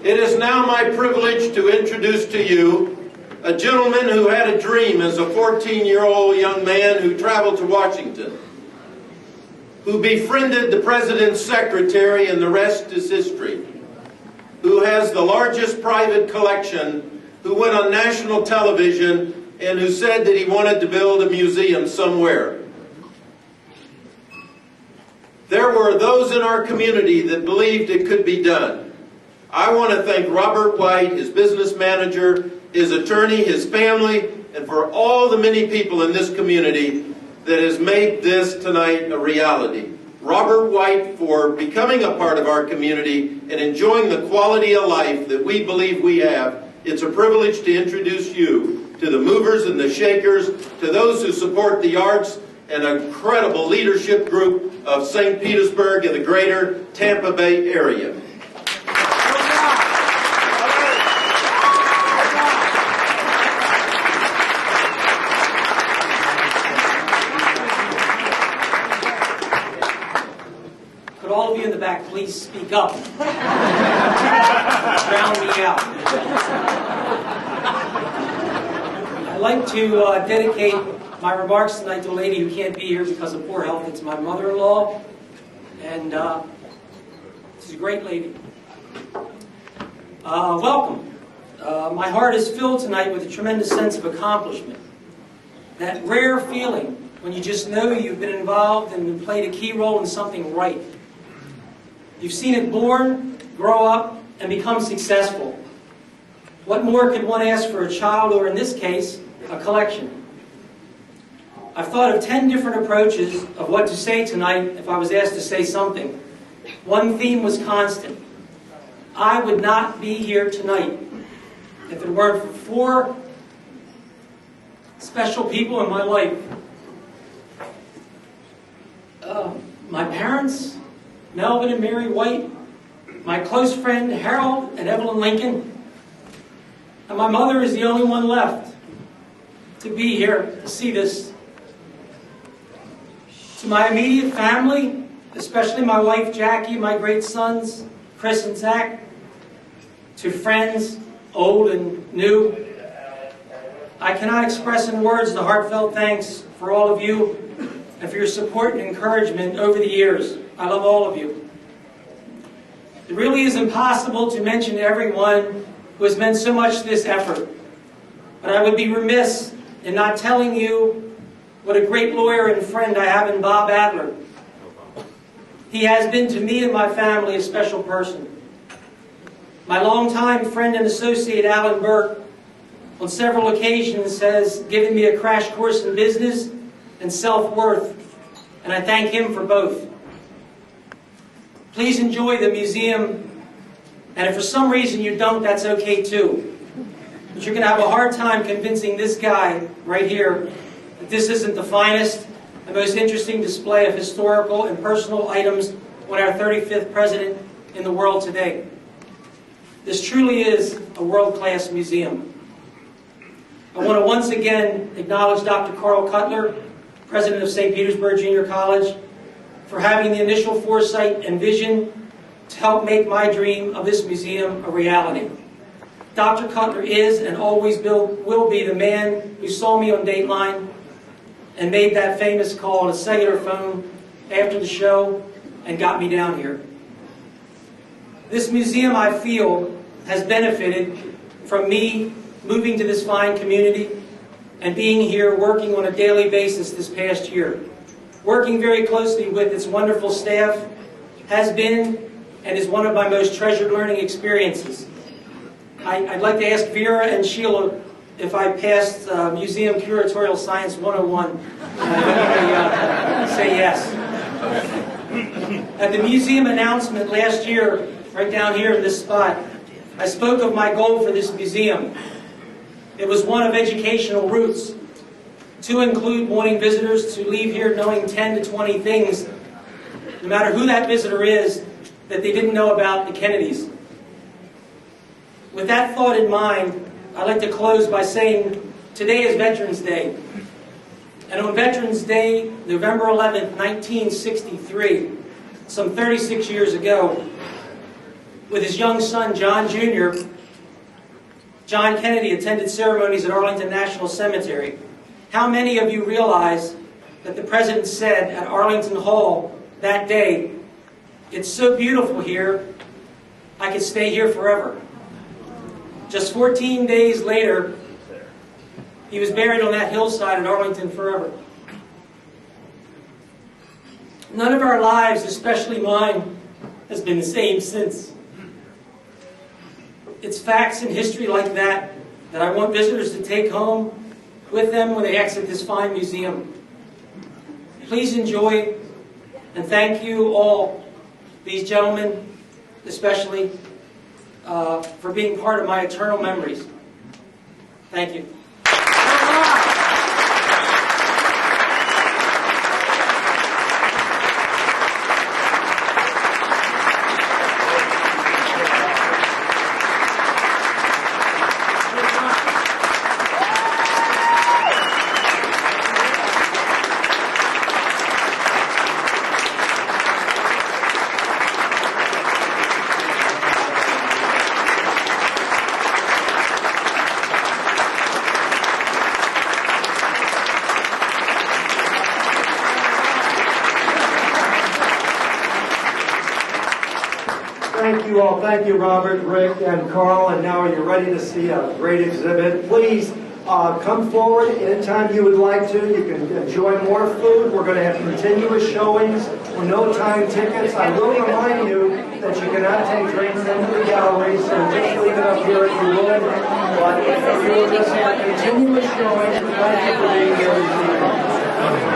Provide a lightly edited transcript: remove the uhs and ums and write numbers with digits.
It is now my privilege to introduce to you a gentleman who had a dream as a 14-year-old young man who traveled to Washington, who befriended the President's secretary, and the rest is history, who has the largest private collection, who went on national television, and who said that he wanted to build a museum somewhere. There were those in our community that believed it could be done. I want to thank Robert White, his business manager, his attorney, his family, and for all the many people in this community that has made this tonight a reality. Robert White for becoming a part of our community and enjoying the quality of life that we believe we have. It's a privilege to introduce you to the movers and the shakers, to those who support the arts, and an incredible leadership group of St. Petersburg and the greater Tampa Bay area. Could all of you in the back please speak up? Drown me out. I'd like to dedicate my remarks tonight to a lady who can't be here because of poor health. It's my mother-in-law, and she's a great lady. Welcome. My heart is filled tonight with a tremendous sense of accomplishment. That rare feeling when you just know you've been involved and played a key role in something right. You've seen it born, grow up, and become successful. What more could one ask for a child, or in this case, a collection? I've thought of 10 different approaches of what to say tonight if I was asked to say something. One theme was constant. I would not be here tonight if it weren't for 4 special people in my life. My parents, Melvin and Mary White, my close friend Harold and Evelyn Lincoln, and my mother is the only one left to be here to see this. To my immediate family, especially my wife Jackie, my great sons Chris and Zach, to friends, old and new, I cannot express in words the heartfelt thanks for all of you and for your support and encouragement over the years. I love all of you. It really is impossible to mention everyone who has meant so much to this effort, but I would be remiss in not telling you what a great lawyer and friend I have in Bob Adler. He has been to me and my family a special person. My longtime friend and associate Alan Burke on several occasions has given me a crash course in business and self-worth, and I thank him for both. Please enjoy the museum, and if for some reason you don't, that's okay too. But you're going to have a hard time convincing this guy right here that this isn't the finest and most interesting display of historical and personal items on our 35th president in the world today. This truly is a world-class museum. I want to once again acknowledge Dr. Carl Cutler, president of St. Petersburg Junior College, for having the initial foresight and vision to help make my dream of this museum a reality. Dr. Cutler is and always will be the man who saw me on Dateline and made that famous call on a cellular phone after the show and got me down here. This museum, I feel, has benefited from me moving to this fine community and being here working on a daily basis this past year. Working very closely with its wonderful staff has been and is one of my most treasured learning experiences. I'd like to ask Vera and Sheila if I passed Museum Curatorial Science 101. Say yes. At the museum announcement last year, right down here in this spot, I spoke of my goal for this museum. It was one of educational roots, to include wanting visitors to leave here knowing 10 to 20 things, no matter who that visitor is, that they didn't know about the Kennedys. With that thought in mind, I'd like to close by saying today is Veterans Day. And on Veterans Day, November 11th, 1963, some 36 years ago, with his young son, John Jr., John Kennedy attended ceremonies at Arlington National Cemetery. How many of you realize that the President said at Arlington Hall that day, "It's so beautiful here, I could stay here forever"? Just 14 days later, he was buried on that hillside at Arlington forever. None of our lives, especially mine, has been the same since. It's facts and history like that that I want visitors to take home with them when they exit this fine museum. Please enjoy, and thank you all, these gentlemen especially, for being part of my eternal memories. Thank you. Thank you all. Thank you, Robert, Rick, and Carl. And now you're ready to see a great exhibit. Please come forward anytime you would like to. You can enjoy more food. We're going to have continuous showings, no time tickets. I will remind you that you cannot take drinks into the gallery, so just leave it up here if you would. But if you will just have continuous showings, thank you for being here this evening.